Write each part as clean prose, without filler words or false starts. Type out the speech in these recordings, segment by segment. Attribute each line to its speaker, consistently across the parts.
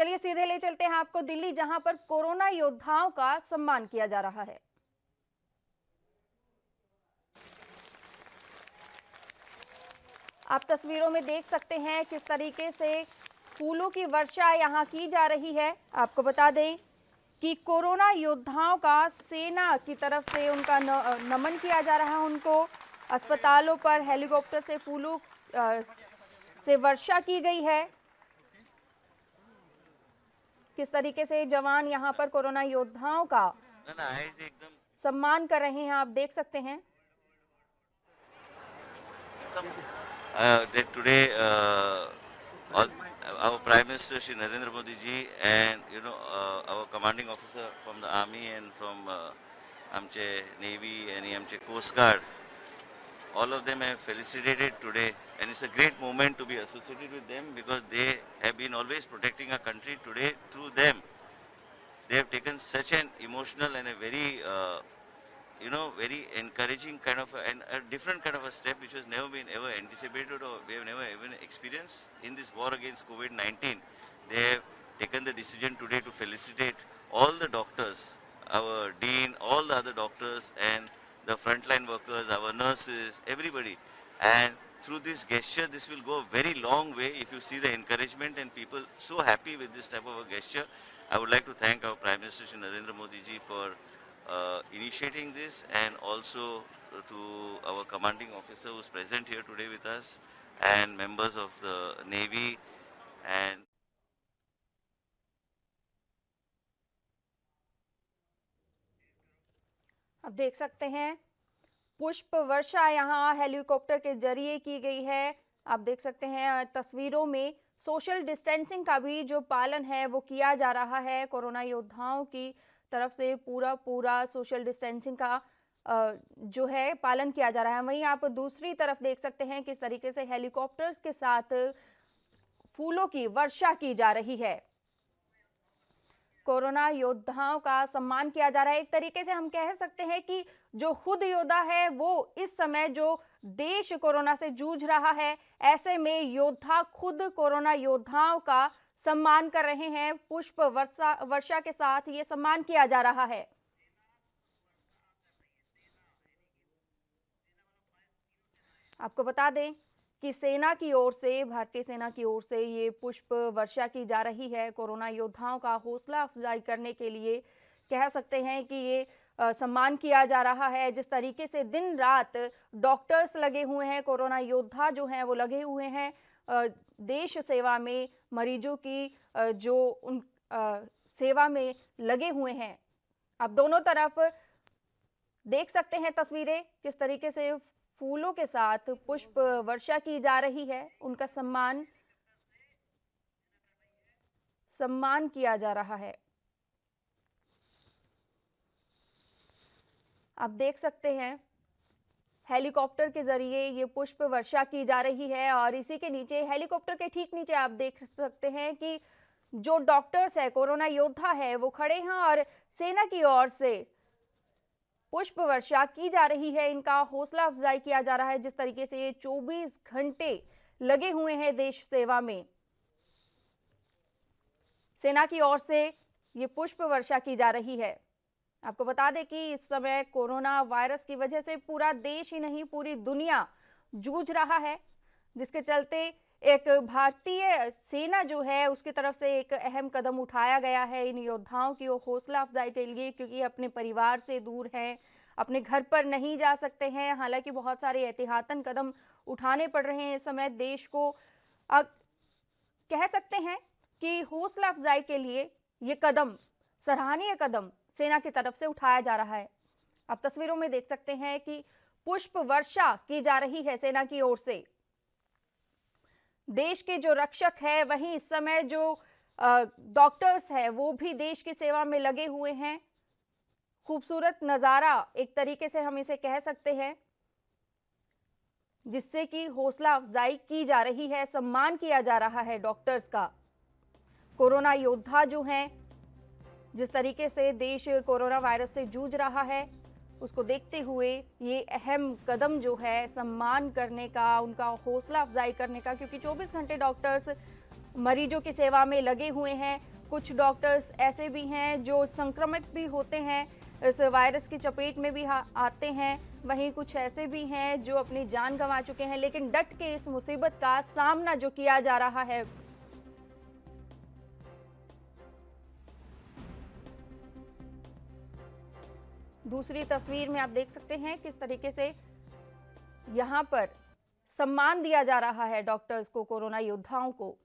Speaker 1: चलिए सीधे ले चलते हैं आपको दिल्ली, जहां पर कोरोना योद्धाओं का सम्मान किया जा रहा है। आप तस्वीरों में देख सकते हैं किस तरीके से फूलों की वर्षा यहां की जा रही है। आपको बता दें कि कोरोना योद्धाओं का सेना की तरफ से उनका नमन किया जा रहा है। उनको अस्पतालों पर हेलीकॉप्टर से फूलों से वर्षा की गई है। किस तरीके से जवान यहां पर कोरोना योद्धाओं का सम्मान कर रहे हैं, आप देख सकते हैं।
Speaker 2: That today our Prime Minister Shri Narendra Modi ji and our commanding officer from the army and from AMCHE Navy and AMCHE Coast Guard, all of them have felicitated today, and it's a great moment to be associated with them because they have been always protecting our country. Today through them they have taken such an emotional and a very very encouraging kind of a different kind of a step which was never been ever anticipated or we have never even experienced in this war against COVID-19. They have taken the decision today to felicitate all the doctors, our dean, all the other doctors and the frontline workers, our nurses, everybody. And through this gesture, this will go a very long way if you see the encouragement and people so happy with this type of a gesture. I would like to thank our Prime Minister Shri Narendra Modi ji for initiating this, and also to our commanding officer who is present here today with us and members of the Navy and
Speaker 1: आप देख सकते हैं पुष्प वर्षा यहां helicopter के जरिए की गई है। आप देख सकते हैं तस्वीरों में सोशल डिस्टेंसिंग का भी जो पालन है वो किया जा रहा है। कोरोना योद्धाओं की तरफ से पूरा सोशल डिस्टेंसिंग का जो है पालन किया जा रहा है। वहीं आप दूसरी तरफ देख सकते हैं किस तरीके से हेलीकॉप्टर्स के साथ फूलों की वर्षा की जा रही है। कोरोना योद्धाओं का सम्मान किया जा रहा है। एक तरीके से हम कह सकते हैं कि जो खुद योद्धा है वो इस समय जो देश कोरोना से जूझ रहा है, ऐसे में योद्धा खुद कोरोना योद्धाओं का सम्मान कर रहे हैं। पुष्प वर्षा के साथ ये सम्मान किया जा रहा है। आपको बता दें कि सेना की ओर से, भारतीय सेना की ओर से ये पुष्प वर्षा की जा रही है। कोरोना योद्धाओं का हौसला अफजाई करने के लिए कह सकते हैं कि ये सम्मान किया जा रहा है। जिस तरीके से दिन रात डॉक्टर्स लगे हुए हैं, कोरोना योद्धा जो हैं वो लगे हुए हैं देश सेवा में, मरीजों की जो उन सेवा में लगे हुए हैं। आप दोनों तरफ देख सकते हैं तस्वीरें किस तरीके से फूलों के साथ पुष्प वर्षा की जा रही है। उनका सम्मान किया जा रहा है। आप देख सकते हैं हेलीकॉप्टर के जरिए ये पुष्प वर्षा की जा रही है और इसी के नीचे, हेलीकॉप्टर के ठीक नीचे आप देख सकते हैं कि जो डॉक्टर्स है, कोरोना योद्धा है, वो खड़े हैं और सेना की ओर से पुष्प वर्षा की जा रही है। इनका हौसला अफजाई किया जा रहा है। जिस तरीके से ये 24 घंटे लगे हुए हैं देश सेवा में, सेना की ओर से ये पुष्प वर्षा की जा रही है। आपको बता दें कि इस समय कोरोना वायरस की वजह से पूरा देश ही नहीं, पूरी दुनिया जूझ रहा है, जिसके चलते एक भारतीय सेना जो है उसकी तरफ से एक अहम कदम उठाया गया है इन योद्धाओं की हौसला अफजाई के लिए, क्योंकि अपने परिवार से दूर हैं, अपने घर पर नहीं जा सकते हैं। हालांकि बहुत सारे एहतियातन कदम उठाने पड़ रहे हैं इस समय देश को। कह सकते हैं कि हौसला अफजाई के लिए ये कदम, सराहनीय कदम सेना की तरफ से उठाया जा रहा है। आप तस्वीरों में देख सकते हैं कि पुष्प वर्षा की जा रही है सेना की ओर से। देश के जो रक्षक है, वहीं इस समय जो डॉक्टर्स है वो भी देश की सेवा में लगे हुए हैं। खूबसूरत नज़ारा एक तरीके से हम इसे कह सकते हैं, जिससे कि हौसला अफजाई की जा रही है, सम्मान किया जा रहा है डॉक्टर्स का। कोरोना योद्धा जो हैं, जिस तरीके से देश कोरोना वायरस से जूझ रहा है, उसको देखते हुए ये अहम कदम जो है सम्मान करने का, उनका हौसला अफजाई करने का, क्योंकि 24 घंटे डॉक्टर्स मरीजों की सेवा में लगे हुए हैं। कुछ डॉक्टर्स ऐसे भी हैं जो संक्रमित भी होते हैं, इस वायरस की चपेट में भी आते हैं। वहीं कुछ ऐसे भी हैं जो अपनी जान गंवा चुके हैं, लेकिन डट के इस मुसीबत का सामना जो किया जा रहा है। दूसरी तस्वीर में आप देख सकते हैं किस तरीके से यहां पर सम्मान दिया जा रहा है डॉक्टर्स को, कोरोना योद्धाओं को।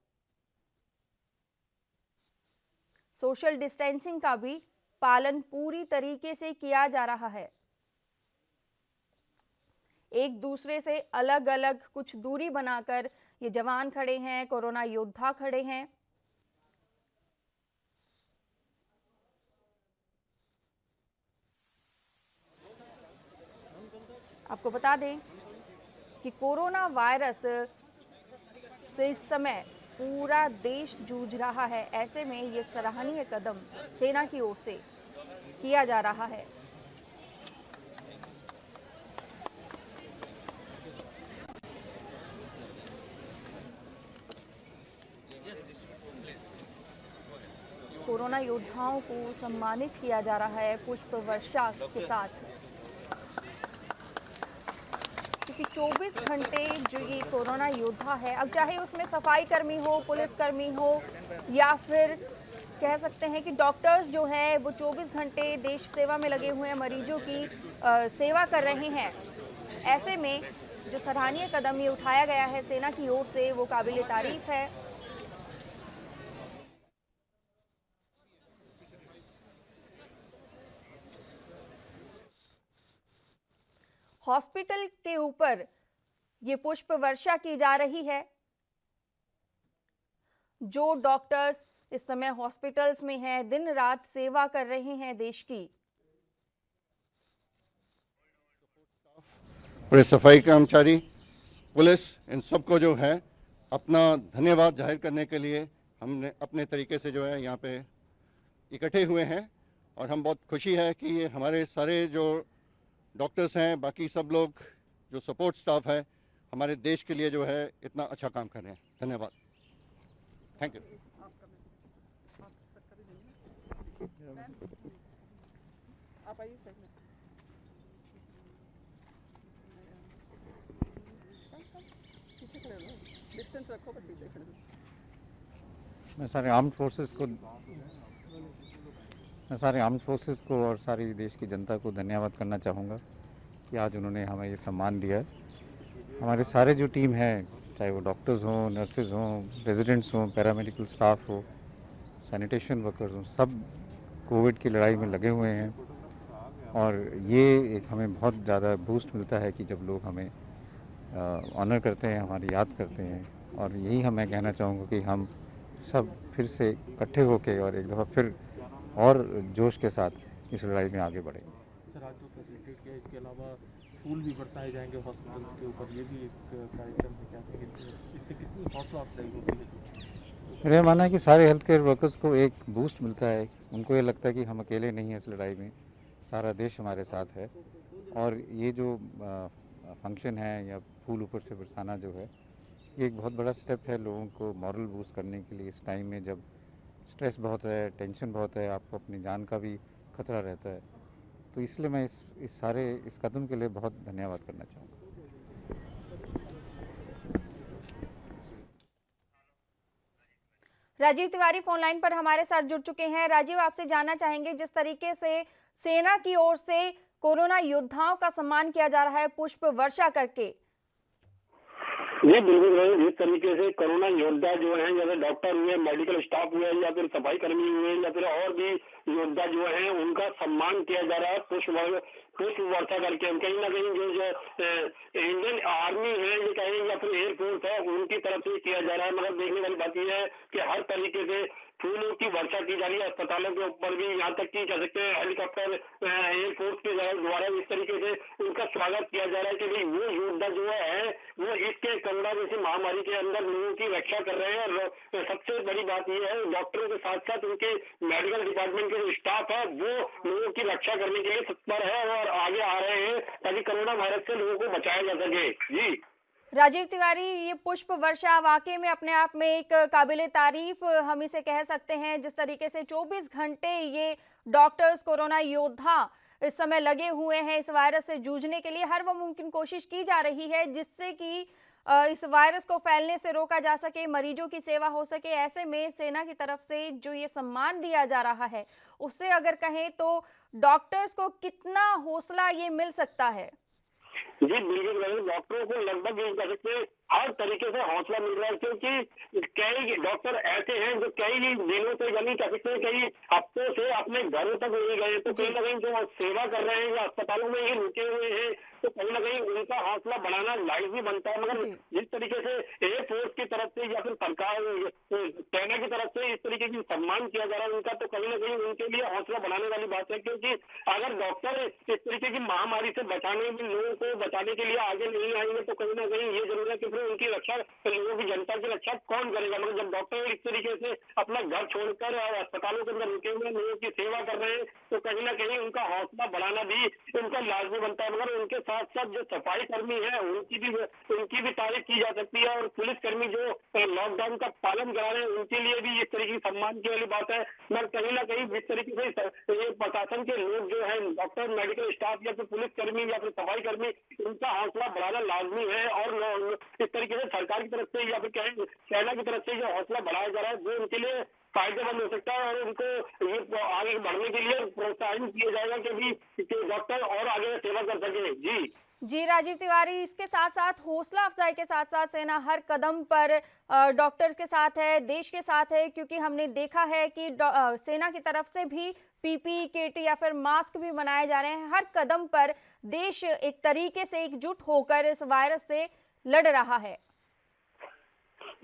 Speaker 1: सोशल डिस्टेंसिंग का भी पालन पूरी तरीके से किया जा रहा है। एक दूसरे से अलग अलग कुछ दूरी बनाकर ये जवान खड़े हैं, कोरोना योद्धा खड़े हैं। आपको बता दें कि कोरोना वायरस से इस समय पूरा देश जूझ रहा है। ऐसे में ये सराहनीय कदम सेना की ओर से किया जा रहा है। कोरोना योद्धाओं को सम्मानित किया जा रहा है पुष्प वर्षा के साथ, क्योंकि 24 घंटे जो ये कोरोना योद्धा है, अब चाहे उसमें सफाई कर्मी हो, पुलिसकर्मी हो, या फिर कह सकते हैं कि डॉक्टर्स जो है वो 24 घंटे देश सेवा में लगे हुए हैं, मरीजों की सेवा कर रहे हैं। ऐसे में जो सराहनीय कदम ये उठाया गया है सेना की ओर से, वो काबिल तारीफ है। हॉस्पिटल के ऊपर ये पुष्प वर्षा की जा रही है। जो डॉक्टर्स इस समय हॉस्पिटल्स में हैं, दिन रात सेवा कर रहे हैं देश की।
Speaker 3: पूरे सफाई कर्मचारी, पुलिस, इन सबको जो है अपना धन्यवाद जाहिर करने के लिए हमने अपने तरीके से जो है यहाँ पे इकट्ठे हुए हैं। और हम बहुत खुशी है कि ये हमारे सारे जो डॉक्टर्स हैं, बाकी सब लोग जो सपोर्ट स्टाफ है, हमारे देश के लिए जो है इतना अच्छा काम कर रहे हैं। धन्यवाद, थैंक यू।
Speaker 4: आप आइए सर। पीछे खड़े हो, डिस्टेंस रखो, पर पीछे खड़े हो।
Speaker 5: मैं सारे आर्म्ड फोर्सेस को और सारी देश की जनता को धन्यवाद करना चाहूँगा कि आज उन्होंने हमें ये सम्मान दिया है। हमारे सारे जो टीम है, चाहे वो डॉक्टर्स हों, नर्सेज हों, रेजिडेंट्स हों, पैरामेडिकल स्टाफ हो, सैनिटेशन वर्कर्स हों, सब कोविड की लड़ाई में लगे हुए हैं। और ये एक हमें बहुत ज़्यादा बूस्ट मिलता है कि जब लोग हमें ऑनर करते हैं, हमारी याद करते हैं। और यही मैं कहना चाहूँगा कि हम सब फिर से इकट्ठे होकर और एक दफ़ा फिर और जोश के साथ इस लड़ाई में आगे बढ़ें।
Speaker 6: सर, आज जो फैसिलिटेट किया, इसके अलावा फूल भी बरसाए जाएंगे हॉस्पिटल्स के ऊपर, ये भी एक कार्यक्रम है क्या? इससे कितनी हौसला अफजाई होती है?
Speaker 5: मेरा मानना है कि सारे हेल्थ केयर वर्कर्स को एक बूस्ट मिलता है। उनको ये लगता है कि हम अकेले नहीं हैं इस लड़ाई में, सारा देश हमारे साथ है। और ये जो फंक्शन है या फूल ऊपर से बरसाना जो है, ये एक बहुत बड़ा स्टेप है लोगों को मॉरल बूस्ट करने के लिए। इस टाइम में जब स्ट्रेस बहुत है, टेंशन बहुत है, आपको अपनी जान का भी खतरा रहता है, तो इसलिए मैं इस कदम के लिए बहुत धन्यवाद करना चाहूँगा।
Speaker 1: राजीव तिवारी फोन लाइन पर हमारे साथ जुड़ चुके हैं। राजीव, आपसे जानना चाहेंगे, जिस तरीके से सेना की ओर से कोरोना योद्धाओं का सम्मान किया जा रहा है पुष्प वर्षा करके।
Speaker 7: ये बिल्कुल जिस तरीके से कोरोना योद्धा जो है, जैसे डॉक्टर हुए, मेडिकल स्टाफ हुए, या फिर सफाई कर्मी हुए, या फिर और भी योद्धा जो है, उनका सम्मान किया जा रहा है पुष्प वर्षा करके। कहीं ना कहीं जो इंडियन आर्मी है ये कहें या फिर एयरफोर्स है, उनकी तरफ से किया जा रहा है। मगर देखने वाली बात यह है कि हर तरीके से फूलों की वर्षा की जा रही है अस्पतालों के ऊपर भी, यहाँ तक कि कह सकते हैं हेलीकॉप्टर एयरफोर्स के द्वारा इस तरीके से उनका स्वागत किया जा रहा है कि भाई वो योद्धा जो है वो इसके कोरोना जैसी महामारी के अंदर लोगों की रक्षा कर रहे हैं। और सबसे बड़ी बात यह है, डॉक्टरों के साथ साथ उनके मेडिकल डिपार्टमेंट के जो स्टाफ है वो लोगों की रक्षा करने के लिए तत्पर है और आगे आ रहे हैं ताकि कोरोना वायरस से लोगों को बचाया जा सके। जी
Speaker 1: राजीव तिवारी, ये पुष्प वर्षा वाकई में अपने आप में एक काबिले तारीफ हम इसे कह सकते हैं। जिस तरीके से 24 घंटे ये डॉक्टर्स, कोरोना योद्धा इस समय लगे हुए हैं इस वायरस से जूझने के लिए, हर वो मुमकिन कोशिश की जा रही है जिससे कि इस वायरस को फैलने से रोका जा सके, मरीजों की सेवा हो सके। ऐसे में सेना की तरफ से जो ये सम्मान दिया जा रहा है, उससे अगर कहें तो डॉक्टर्स को कितना हौसला ये मिल सकता है?
Speaker 7: जी बिल्कुल, डॉक्टरों को लगभग ये कह सकते हैं हर तरीके से हौसला मिल रहा है, क्योंकि कई डॉक्टर ऐसे हैं जो कई दिनों से, यानी कह सकते हैं कई हफ्तों से अपने घरों तक नहीं गए, तो कहीं ना कहीं जो सेवा कर रहे हैं या अस्पतालों में ही रुके हुए हैं, तो कहीं ना कहीं उनका हौसला बढ़ाना लाजमी बनता है। मगर जिस तरीके से एयरफोर्स की तरफ से या फिर सरकार सेना की तरफ से इस तरीके की सम्मान किया जा रहा है उनका, तो कहीं ना कहीं उनके लिए हौसला बढ़ाने वाली बात है। क्योंकि अगर डॉक्टर इस तरीके की महामारी से बचाने में, लोगों को बचाने के लिए आगे नहीं आएंगे, तो कहीं ना कहीं ये जरूर है कि फिर उनकी रक्षा, लोगों की जनता की रक्षा कौन करेगा। मगर जब डॉक्टर इस तरीके से अपना घर छोड़कर और अस्पतालों के अंदर रुके हुए लोगों की सेवा कर रहे हैं, तो कहीं ना कहीं उनका हौसला बढ़ाना भी उनका लाजमी बनता है। मगर उनके साथ साथ जो सफाई कर्मी है उनकी भी तारीफ की जा सकती है, और पुलिस कर्मी जो लॉकडाउन का पालन करा रहे हैं उनके लिए भी इस तरीके की सम्मान की वाली बात है। मगर कहीं ना कहीं जिस तरीके से ये प्रशासन के लोग जो है, डॉक्टर, मेडिकल स्टाफ या फिर पुलिस कर्मी या फिर सफाई कर्मी, उनका हौसला बढ़ाना लाजमी है। और इस तरीके से सरकार की तरफ से या फिर सेना की तरफ से जो हौसला बढ़ाया जा रहा है, वो उनके लिए फायदेमंद हो सकता है, और उनको ये आगे बढ़ने के लिए प्रोत्साहन किया जाएगा कि डॉक्टर और आगे सेवा कर सके।
Speaker 1: जी राजीव तिवारी, इसके साथ साथ हौसला अफजाई के साथ साथ सेना हर कदम पर डॉक्टर्स के साथ है, देश के साथ है, क्योंकि हमने देखा है कि सेना की तरफ से भी पीपीई किट या फिर मास्क भी बनाए जा रहे हैं। हर कदम पर देश एक तरीके से एकजुट होकर इस वायरस से लड़ रहा है।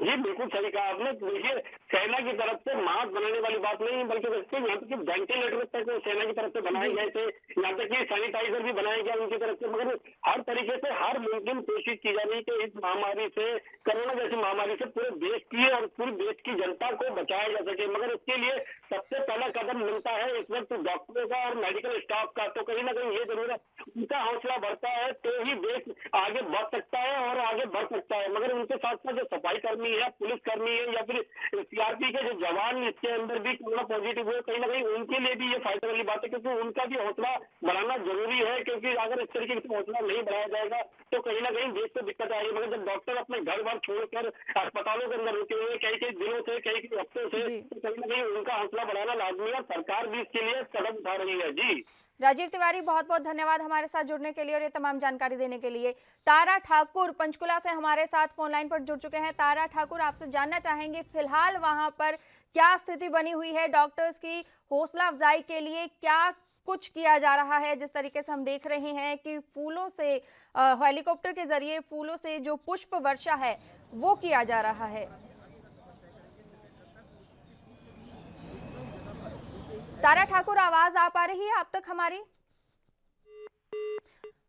Speaker 7: जी बिल्कुल सही कहा आपने। देखिए, सेना की तरफ से मास्क बनाने वाली बात नहीं, बल्कि यहाँ तक कि वेंटिलेटर तक सेना की तरफ से बनाए गए थे, यहाँ तक कि सैनिटाइजर भी बनाया गया उनकी तरफ से। मगर हर तरीके से हर मुमकिन कोशिश की जा रही है कि इस महामारी से, कोरोना जैसी महामारी से पूरे देश की और पूरी देश की जनता को बचाया जा सके। मगर इसके लिए सबसे पहला कदम मिलता है इस वक्त डॉक्टरों का और मेडिकल स्टाफ का। तो कहीं ना कहीं ये जरूर है, उनका हौसला बढ़ता है तो ही देश आगे बढ़ सकता है और आगे बढ़ सकता है। मगर उनके साथ साथ जो सफाई कर्मी है, पुलिस कर्मी है या फिर सीआरपी के जो जवान इसके अंदर भी कोरोना पॉजिटिव हुए, कहीं ना कहीं उनके लिए भी ये फायदे वाली बात है, क्योंकि उनका भी हौसला बढ़ाना जरूरी है। क्योंकि अगर इस तरीके से हौसला नहीं बढ़ाया जाएगा तो कहीं ना कहीं देश को दिक्कत आएगी। मगर जब डॉक्टर अपने घर बार छोड़कर अस्पतालों के अंदर रुके हुए कई दिनों से, कई हफ्तों से, तो कहीं ना कहीं उनका हौसला बढ़ाना लाजमी है, और सरकार भी इसके लिए कदम उठा रही है। जी
Speaker 1: राजीव तिवारी, बहुत बहुत धन्यवाद हमारे साथ जुड़ने के लिए और ये तमाम जानकारी देने के लिए। तारा ठाकुर पंचकुला से हमारे साथ फोन लाइन पर जुड़ चुके हैं। तारा ठाकुर, आपसे जानना चाहेंगे फिलहाल वहां पर क्या स्थिति बनी हुई है, डॉक्टर्स की हौसला अफजाई के लिए क्या कुछ किया जा रहा है? जिस तरीके से हम देख रहे हैं कि फूलों से, हेलीकॉप्टर के जरिए फूलों से जो पुष्प वर्षा है वो किया जा रहा है। तारा ठाकुर, आवाज आ पा रही है आप तक हमारी?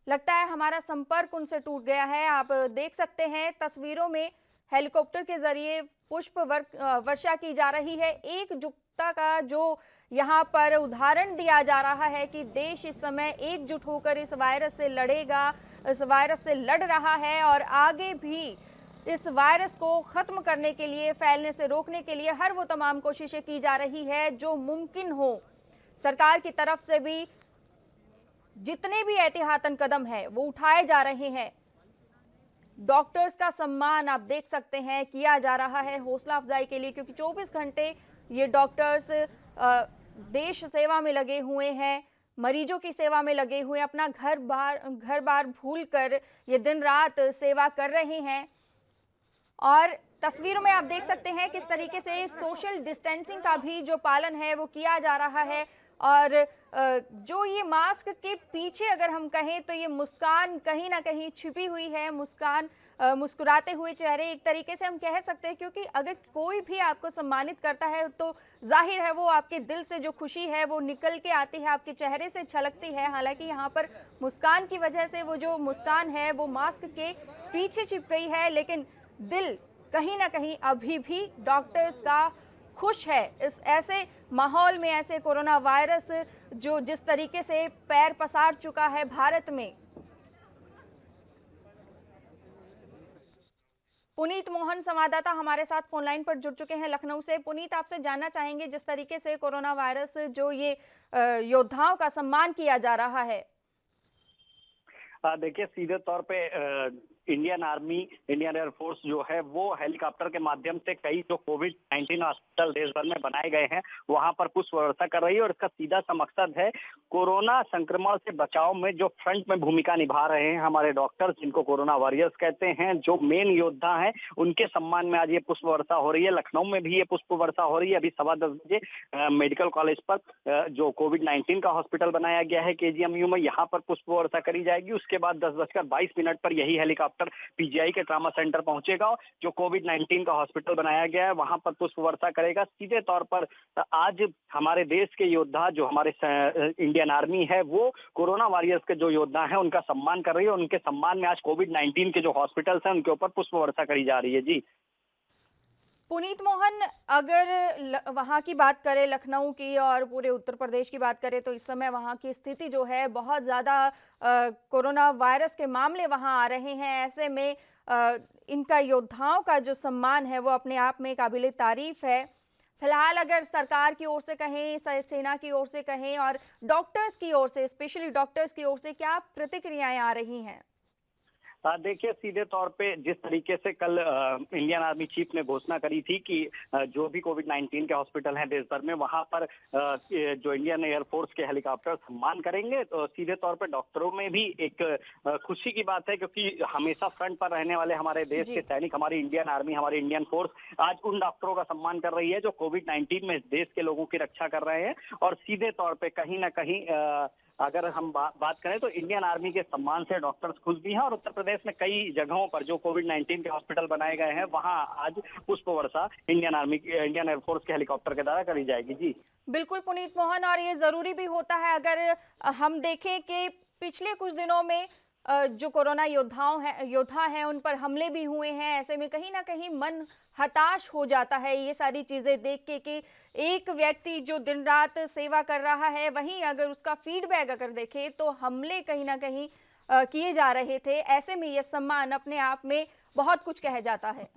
Speaker 1: लगता है हमारा संपर्क उनसे टूट गया है। आप देख सकते हैं तस्वीरों में हेलीकॉप्टर के जरिए पुष्प वर्षा की जा रही है। एकजुटता का जो यहाँ पर उदाहरण दिया जा रहा है कि देश इस समय एकजुट होकर इस वायरस से लड़ेगा, इस वायरस से लड़ रहा है और आगे भी इस वायरस को खत्म करने के लिए, फैलने से रोकने के लिए हर वो तमाम कोशिशें की जा रही है जो मुमकिन हो। सरकार की तरफ से भी जितने भी एहतियातन कदम है वो उठाए जा रहे हैं। डॉक्टर्स का सम्मान आप देख सकते हैं किया जा रहा है हौसला अफजाई के लिए, क्योंकि 24 घंटे ये डॉक्टर्स देश सेवा में लगे हुए हैं, मरीजों की सेवा में लगे हुए हैं, अपना घर बार भूल कर ये दिन रात सेवा कर रहे हैं। और तस्वीरों में आप देख सकते हैं किस तरीके से सोशल डिस्टेंसिंग का भी जो पालन है वो किया जा रहा है। और जो ये मास्क के पीछे अगर हम कहें तो ये मुस्कान कहीं ना कहीं छिपी हुई है, मुस्कान, मुस्कुराते हुए चेहरे एक तरीके से हम कह सकते हैं, क्योंकि अगर कोई भी आपको सम्मानित करता है तो जाहिर है वो आपके दिल से जो खुशी है वो निकल के आती है, आपके चेहरे से छलकती है। हालांकि यहाँ पर मुस्कान की वजह से वो जो मुस्कान है वो मास्क के पीछे छिप गई है, लेकिन दिल कहीं ना कहीं अभी भी डॉक्टर्स का खुश है। इस ऐसे माहौल में, ऐसे कोरोना वायरस जो जिस तरीके से पैर पसार चुका है भारत में, पुनीत मोहन संवाददाता हमारे साथ फोन लाइन पर जुड़ चुके हैं लखनऊ से। पुनीत, आपसे जानना चाहेंगे जिस तरीके से कोरोना वायरस जो ये योद्धाओं का सम्मान किया जा रहा है।
Speaker 8: देखिए, सीधे तौर पे इंडियन आर्मी, इंडियन एयरफोर्स जो है वो हेलीकॉप्टर के माध्यम से कई जो कोविड-19 हॉस्पिटल देश भर में बनाए गए हैं वहां पर पुष्प वर्षा कर रही है। और इसका सीधा सा मकसद है कोरोना संक्रमण से बचाव में जो फ्रंट में भूमिका निभा रहे हैं हमारे डॉक्टर्स, जिनको कोरोना वॉरियर्स कहते हैं, जो मेन योद्धा हैं, उनके सम्मान में आज ये पुष्प वर्षा हो रही है। लखनऊ में भी ये पुष्प वर्षा हो रही है। अभी 10:15 बजे मेडिकल कॉलेज पर जो कोविड-19 का हॉस्पिटल बनाया गया है केजीएमयू में, यहाँ पर पुष्प वर्षा करी जाएगी। उसके बाद 10:22 पर यही हेलीकॉप्टर पीजीआई के ट्रामा सेंटर पहुंचेगा। जो कोविड-19 का हॉस्पिटल बनाया गया है वहां पर पुष्प वर्षा करेगा। सीधे तौर पर आज हमारे देश के योद्धा, जो हमारे इंडियन आर्मी है, वो कोरोना वॉरियर्स के जो योद्धा हैं उनका सम्मान कर रही है। उनके सम्मान में आज कोविड-19 के जो हॉस्पिटल्स हैं उनके ऊपर पुष्प वर्षा करी जा रही है। जी
Speaker 1: पुनीत मोहन, अगर वहाँ की बात करें, लखनऊ की और पूरे उत्तर प्रदेश की बात करें, तो इस समय वहाँ की स्थिति जो है बहुत ज़्यादा कोरोना वायरस के मामले वहाँ आ रहे हैं। ऐसे में इनका योद्धाओं का जो सम्मान है वो अपने आप में काबिले तारीफ है। फिलहाल अगर सरकार की ओर से कहें, सेना की ओर से कहें और डॉक्टर्स की ओर से, स्पेशली डॉक्टर्स की ओर से क्या प्रतिक्रियाएं आ रही हैं?
Speaker 8: देखिए, सीधे तौर पे जिस तरीके से कल इंडियन आर्मी चीफ ने घोषणा करी थी कि जो भी कोविड-19 के हॉस्पिटल हैं देश भर में, वहां पर जो इंडियन एयरफोर्स के हेलीकॉप्टर सम्मान करेंगे, तो सीधे तौर पे डॉक्टरों में भी एक खुशी की बात है, क्योंकि हमेशा फ्रंट पर रहने वाले हमारे देश के सैनिक, हमारी इंडियन आर्मी, हमारी इंडियन फोर्स आज उन डॉक्टरों का सम्मान कर रही है जो कोविड-19 में देश के लोगों की रक्षा कर रहे हैं। और सीधे तौर पे कहीं ना कहीं अगर हम बात करें तो इंडियन आर्मी के सम्मान से डॉक्टर्स खुश भी हैं। और उत्तर प्रदेश में कई जगहों पर जो कोविड-19 के हॉस्पिटल बनाए गए हैं वहां आज पुष्प वर्षा इंडियन एयरफोर्स के हेलीकॉप्टर के द्वारा करी जाएगी। जी
Speaker 1: बिल्कुल पुनीत मोहन, और ये जरूरी भी होता है। अगर हम देखें कि पिछले कुछ दिनों में जो कोरोना योद्धा हैं उन पर हमले भी हुए हैं, ऐसे में कहीं ना कहीं मन हताश हो जाता है ये सारी चीजें देख के कि एक व्यक्ति जो दिन रात सेवा कर रहा है, वहीं अगर उसका फीडबैक अगर देखें तो हमले कहीं ना कहीं किए जा रहे थे। ऐसे में ये सम्मान अपने आप में बहुत कुछ कह जाता है।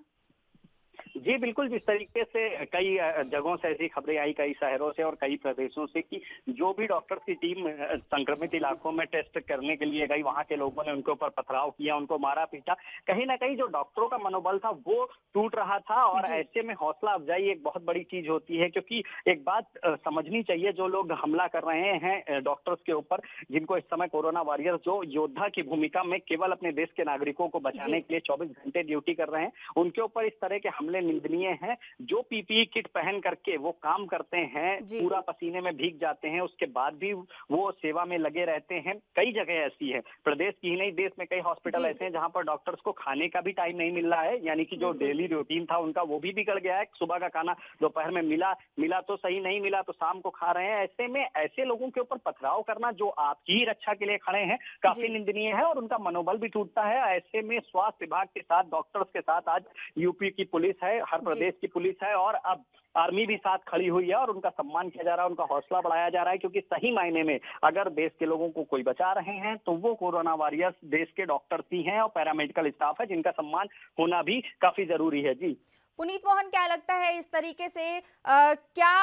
Speaker 8: जी बिल्कुल, जिस तरीके से कई जगहों से ऐसी खबरें आई, कई शहरों से और कई प्रदेशों से, कि जो भी डॉक्टर्स की टीम संक्रमित इलाकों में टेस्ट करने के लिए गई, वहां के लोगों ने उनके ऊपर पथराव किया, उनको मारा पीटा। कहीं ना कहीं जो डॉक्टरों का मनोबल था वो टूट रहा था। और ऐसे में हौसला अफजाई एक बहुत बड़ी चीज होती है, क्योंकि एक बात समझनी चाहिए, जो लोग हमला कर रहे हैं डॉक्टर्स के ऊपर, जिनको इस समय कोरोना वॉरियर्स जो योद्धा की भूमिका में केवल अपने देश के नागरिकों को बचाने के लिए 24 घंटे ड्यूटी कर रहे हैं, उनके ऊपर इस तरह के हमले निंदनीय हैं। जो पीपीई किट पहन करके वो काम करते हैं, पूरा पसीने में भीग जाते हैं, उसके बाद भी वो सेवा में लगे रहते हैं। कई जगह ऐसी है, प्रदेश की ही नहीं, देश में कई हॉस्पिटल ऐसे हैं जहां पर डॉक्टर्स को खाने का भी टाइम नहीं मिल रहा है। यानी कि जो डेली रूटीन था उनका वो भी बिगड़ गया है। सुबह का खाना दोपहर में मिला तो सही, नहीं मिला तो शाम को खा रहे हैं। ऐसे में ऐसे लोगों के ऊपर पथराव करना, जो आपकी ही रक्षा के लिए खड़े हैं, काफी निंदनीय है और उनका मनोबल भी टूटता है। ऐसे में स्वास्थ्य विभाग के साथ, डॉक्टर्स के साथ आज यूपी की पुलिस है, हर प्रदेश की पुलिस है और अब आर्मी भी साथ खड़ी हुई है और उनका सम्मान किया जा रहा है, उनका हौसला बढ़ाया जा रहा है। क्योंकि सही मायने में अगर देश के लोगों को कोई बचा रहे हैं तो वो कोरोना वॉरियर्स देश के डॉक्टर्स ही हैं और पैरामेडिकल स्टाफ है, जिनका सम्मान होना भी काफी जरूरी है। जी
Speaker 1: पुनीत मोहन, क्या लगता है इस तरीके से क्या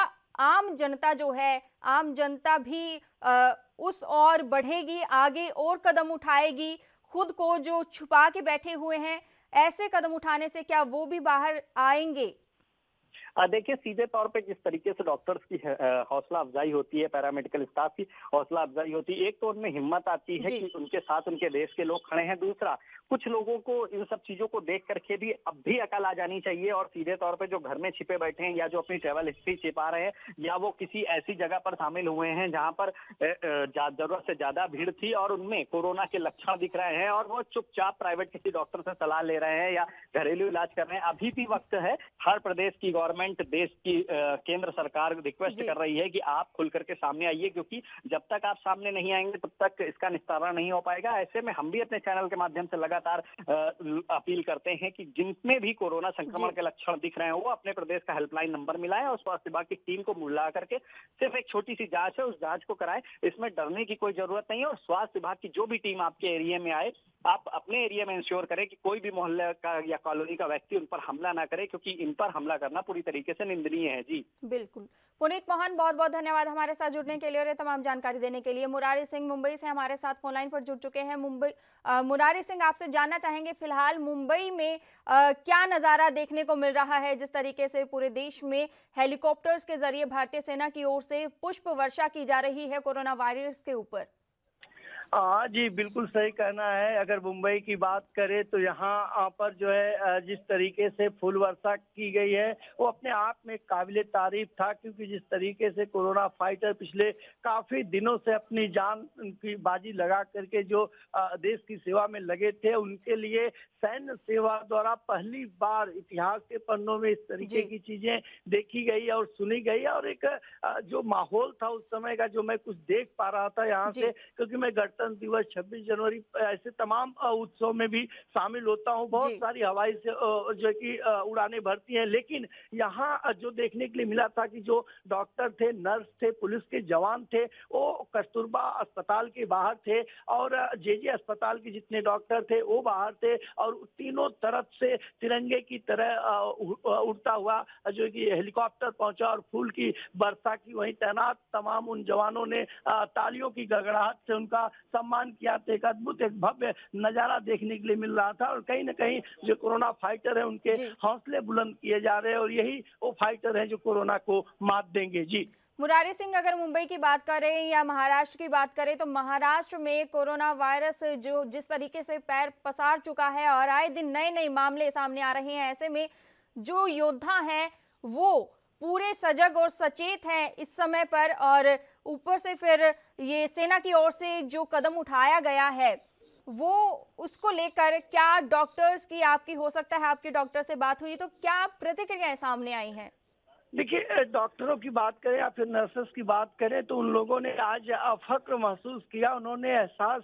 Speaker 1: आम जनता जो है, आम जनता भी उस और बढ़ेगी, आगे और कदम उठाएगी? खुद को जो छुपा के बैठे हुए हैं, ऐसे कदम उठाने से क्या वो भी बाहर आएंगे?
Speaker 8: देखिए, सीधे तौर पे जिस तरीके से डॉक्टर्स की हौसला अफजाई होती है, पैरामेडिकल स्टाफ की हौसला अफजाई होती है, एक तो उनमें हिम्मत आती है कि उनके साथ उनके देश के लोग खड़े हैं। दूसरा, कुछ लोगों को इन सब चीजों को देख करके भी अब भी अकल आ जानी चाहिए और सीधे तौर पे जो घर में छिपे बैठे हैं या जो अपनी ट्रैवल हिस्ट्री छिपा रहे हैं या वो किसी ऐसी जगह पर शामिल हुए हैं जहां पर जरूरत से ज्यादा भीड़ थी और उनमें कोरोना के लक्षण दिख रहे हैं और वो चुपचाप प्राइवेट किसी डॉक्टर से सलाह ले रहे हैं या घरेलू इलाज कर रहे हैं, अभी भी वक्त है। हर प्रदेश की गवर्नमेंट, देश की केंद्र सरकार रिक्वेस्ट कर रही है कि आप खुल करके सामने आइए, क्योंकि जब तक आप सामने नहीं आएंगे तब तक इसका निस्तारा नहीं हो पाएगा। ऐसे में हम भी अपने चैनल के माध्यम से लगातार अपील करते हैं कि जिनमें भी कोरोना संक्रमण के लक्षण दिख रहे हैं वो अपने प्रदेश का हेल्पलाइन नंबर मिलाएं और स्वास्थ्य विभाग की टीम को बुला करके सिर्फ एक छोटी सी जांच है, उस जांच को कराएं। इसमें डरने की कोई जरूरत नहीं है और स्वास्थ्य विभाग की जो भी टीम आपके एरिया में आए आप अपने एरिया में इंश्योर करें कि कोई भी मोहल्ले का या कॉलोनी का व्यक्ति उन पर हमला ना करे, क्योंकि इन पर हमला करना पूरी तरीके से निंदनीय है। जी
Speaker 1: बिल्कुल। पुनीत मोहन, बहुत बहुत धन्यवाद हमारे साथ जुड़ने के लिए और ये तमाम जानकारी देने के लिए। मुरारी सिंह मुंबई से हमारे साथ फोन लाइन पर जुड़ चुके हैं। मुरारी सिंह, आपसे जानना चाहेंगे फिलहाल मुंबई में क्या नज़ारा देखने को मिल रहा है, जिस तरीके से पूरे देश में हेलीकॉप्टर्स के जरिए भारतीय सेना की ओर से पुष्प वर्षा की जा रही है कोरोना वायरस के ऊपर।
Speaker 9: हाँ जी, बिल्कुल सही कहना है। अगर मुंबई की बात करें तो यहाँ पर जो है जिस तरीके से फूल वर्षा की गई है वो अपने आप में काबिले तारीफ था, क्योंकि जिस तरीके से कोरोना फाइटर पिछले काफी दिनों से अपनी जान की बाजी लगा करके जो देश की सेवा में लगे थे, उनके लिए सैन्य सेवा द्वारा पहली बार इतिहास के पन्नों में इस तरीके की चीजें देखी गई और सुनी गई। और एक जो माहौल था उस समय का, जो मैं कुछ देख पा रहा था यहाँ से, क्योंकि मैं गणतंत्र दिवस, 26 जनवरी ऐसे तमाम उत्सव में भी शामिल होता हूँ। बहुत सारी हवाई से जो कि उड़ानें भरती हैं, लेकिन यहाँ जो देखने के लिए मिला था कि जो डॉक्टर थे, नर्स थे, पुलिस के जवान थे, वो कस्तूरबा अस्पताल के बाहर थे और जेजे अस्पताल के जितने डॉक्टर थे वो बाहर थे, और तीनों तरफ से तिरंगे की तरह उड़ता हुआ जो कि हेलीकॉप्टर पहुंचा और फूल की वर्षा की। वहीं तैनात तमाम उन जवानों ने तालियों की गड़गड़ाहट से उनका सम्मान किया। तो एक अद्भुत, एक भव्य नजारा देखने के लिए मिल रहा था। और कहीं ना कहीं जो कोरोना फाइटर है उनके हौसले बुलंद किए जा रहे हैं, और यही वो फाइटर है जो कोरोना को मात देंगे। जी
Speaker 1: मुरारी सिंह, अगर मुंबई की बात करें या महाराष्ट्र की बात करें तो महाराष्ट्र में कोरोना वायरस जो जिस तरीके से पैर पसार चुका है और आए दिन नए नए मामले सामने आ रहे हैं, ऐसे में जो योद्धा हैं वो पूरे सजग और सचेत हैं इस समय पर, और ऊपर से फिर ये सेना की ओर से जो कदम उठाया गया है वो उसको लेकर क्या डॉक्टर्स की, आपकी हो सकता है आपके डॉक्टर से बात हुई, तो क्या प्रतिक्रियाएं सामने आई हैं?
Speaker 9: देखिए, डॉक्टरों की बात करें या फिर नर्सेस की बात करें तो उन लोगों ने आज फख्र महसूस किया। उन्होंने एहसास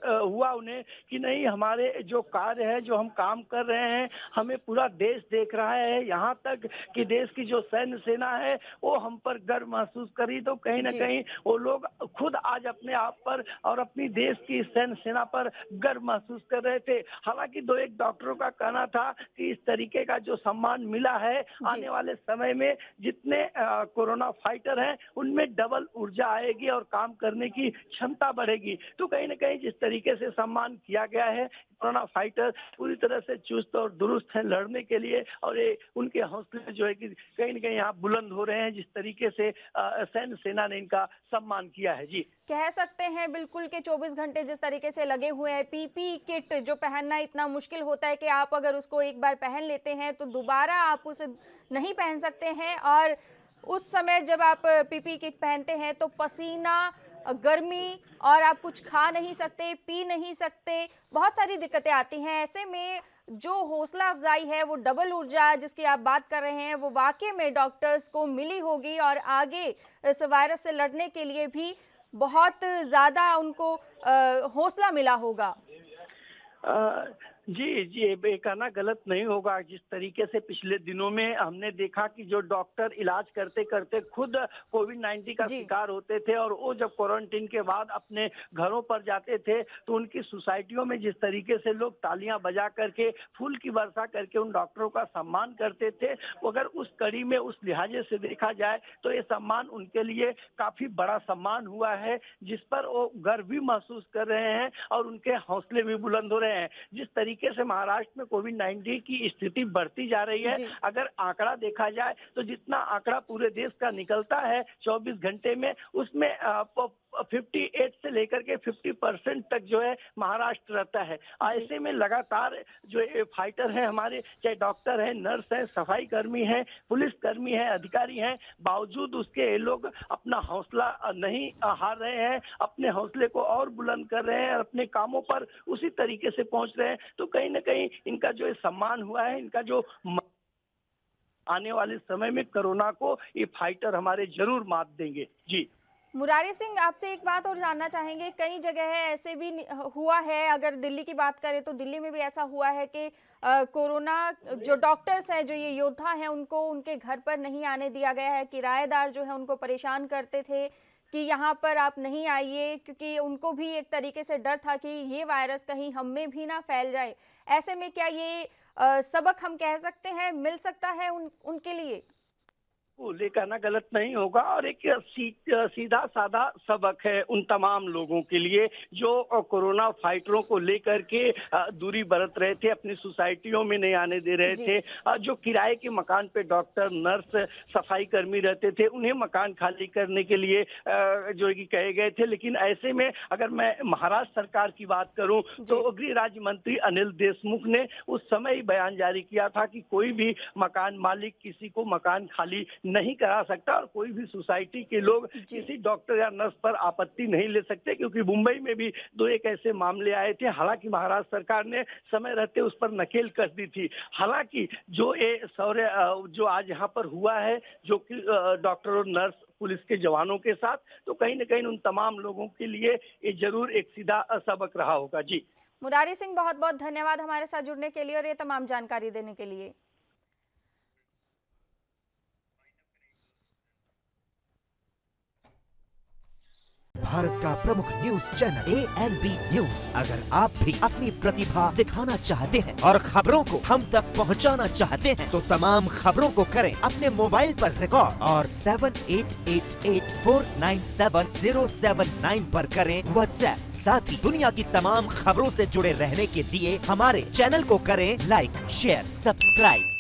Speaker 9: हुआ उन्हें कि नहीं, हमारे जो कार्य है, जो हम काम कर रहे हैं, हमें पूरा देश देख रहा है। यहाँ तक कि देश की जो सैन्य सेना है वो हम पर गर्व महसूस करी। तो कहीं ना कहीं वो लोग खुद आज अपने आप पर और अपनी देश की सैन्य सेना पर गर्व महसूस कर रहे थे। हालांकि दो एक डॉक्टरों का कहना था कि इस तरीके का जो सम्मान मिला है, आने वाले समय में जितने कोरोना फाइटर हैं उनमें डबल ऊर्जा आएगी और काम करने की क्षमता बढ़ेगी। तो कहीं ना कहीं जिस तरीके से सम्मान किया गया है, कोरोना फाइटर पूरी तरह से चुस्त और दुरुस्त हैं लड़ने के लिए, और ये उनके हौसले जो है कि कहीं ना कहीं यहाँ बुलंद हो रहे हैं, जिस तरीके से सैन्य सेना ने इनका सम्मान किया है। जी
Speaker 1: कह सकते हैं बिल्कुल के 24 घंटे जिस तरीके से लगे हुए हैं। पीपी किट जो पहनना इतना मुश्किल होता है कि आप अगर उसको एक बार पहन लेते हैं तो दोबारा आप उसे नहीं पहन सकते हैं, और उस समय जब आप पीपी किट पहनते हैं तो पसीना, गर्मी, और आप कुछ खा नहीं सकते, पी नहीं सकते, बहुत सारी दिक्कतें आती हैं। ऐसे में जो हौसला अफजाई है, वो डबल ऊर्जा जिसकी आप बात कर रहे हैं, वो वाकई में डॉक्टर्स को मिली होगी, और आगे इस वायरस से लड़ने के लिए भी बहुत ज़्यादा उनको हौसला मिला होगा।
Speaker 9: जी ये कहना गलत नहीं होगा। जिस तरीके से पिछले दिनों में हमने देखा कि जो डॉक्टर इलाज करते करते खुद कोविड-19 का शिकार होते थे, और वो जब क्वारंटीन के बाद अपने घरों पर जाते थे तो उनकी सोसाइटियों में जिस तरीके से लोग तालियां बजा करके, फूल की वर्षा करके उन डॉक्टरों का सम्मान करते थे, अगर उस कड़ी में उस लिहाजे से देखा जाए तो ये सम्मान उनके लिए काफी बड़ा सम्मान हुआ है, जिस पर वो गर्व भी महसूस कर रहे हैं और उनके हौसले भी बुलंद हो रहे हैं। जिस तरीके से महाराष्ट्र में कोविड-19 की स्थिति बढ़ती जा रही है, अगर आंकड़ा देखा जाए तो जितना आंकड़ा पूरे देश का निकलता है 24 घंटे में, उसमें 58 से लेकर के 50% तक जो है महाराष्ट्र रहता है। ऐसे में लगातार जो फाइटर हैं हमारे, चाहे डॉक्टर हैं, नर्स हैं, सफाई कर्मी हैं, पुलिस कर्मी हैं, अधिकारी हैं, बावजूद उसके ये लोग अपना हौसला नहीं हार रहे हैं, अपने हौसले को और बुलंद कर रहे हैं और अपने कामों पर उसी तरीके से पहुंच रहे हैं। तो कहीं ना कहीं इनका जो सम्मान हुआ है, इनका जो आने वाले समय में कोरोना को ये फाइटर हमारे जरूर मात देंगे। जी
Speaker 1: मुरारी सिंह, आपसे एक बात और जानना चाहेंगे, कई जगह है ऐसे भी हुआ है, अगर दिल्ली की बात करें तो दिल्ली में भी ऐसा हुआ है कि कोरोना जो डॉक्टर्स हैं, जो ये योद्धा हैं, उनको उनके घर पर नहीं आने दिया गया है। किराएदार जो है उनको परेशान करते थे कि यहाँ पर आप नहीं आइए, क्योंकि उनको भी एक तरीके से डर था कि ये वायरस कहीं हम में भी ना फैल जाए। ऐसे में क्या ये सबक हम कह सकते हैं मिल सकता है उनके लिए?
Speaker 9: बोले कहना गलत नहीं होगा और एक सीधा साधा सबक है उन तमाम लोगों के लिए जो कोरोना फाइटरों को लेकर के दूरी बरत रहे थे, अपनी सोसाइटियों में नहीं आने दे रहे थे, जो किराए के मकान पे डॉक्टर, नर्स, सफाई कर्मी रहते थे, उन्हें मकान खाली करने के लिए जो कि कहे गए थे। लेकिन ऐसे में अगर मैं महाराष्ट्र सरकार की बात करूं तो गृह राज्य मंत्री अनिल देशमुख ने उस समय ही बयान जारी किया था कि कोई भी मकान मालिक किसी को मकान खाली नहीं करा सकता और कोई भी सोसाइटी के लोग किसी डॉक्टर या नर्स पर आपत्ति नहीं ले सकते, क्योंकि मुंबई में भी 2 एक ऐसे मामले आए थे। हालांकि महाराष्ट्र सरकार ने समय रहते उस पर नकेल कस दी थी। हालांकि जो ये शौर्य जो आज यहाँ पर हुआ है, जो कि डॉक्टर और नर्स, पुलिस के जवानों के साथ, तो कहीं न कहीं उन तमाम लोगों के लिए ये जरूर एक सीधा सबक रहा होगा। जी
Speaker 1: मुरारी सिंह, बहुत बहुत धन्यवाद हमारे साथ जुड़ने के लिए और ये तमाम जानकारी देने के लिए।
Speaker 10: भारत का प्रमुख न्यूज चैनल ANB न्यूज। अगर आप भी अपनी प्रतिभा दिखाना चाहते हैं और खबरों को हम तक पहुंचाना चाहते हैं, तो तमाम खबरों को करें अपने मोबाइल पर रिकॉर्ड और 7888497079 पर करें व्हाट्सएप। साथ ही दुनिया की तमाम खबरों से जुड़े रहने के लिए हमारे चैनल को करें लाइक, शेयर, सब्सक्राइब।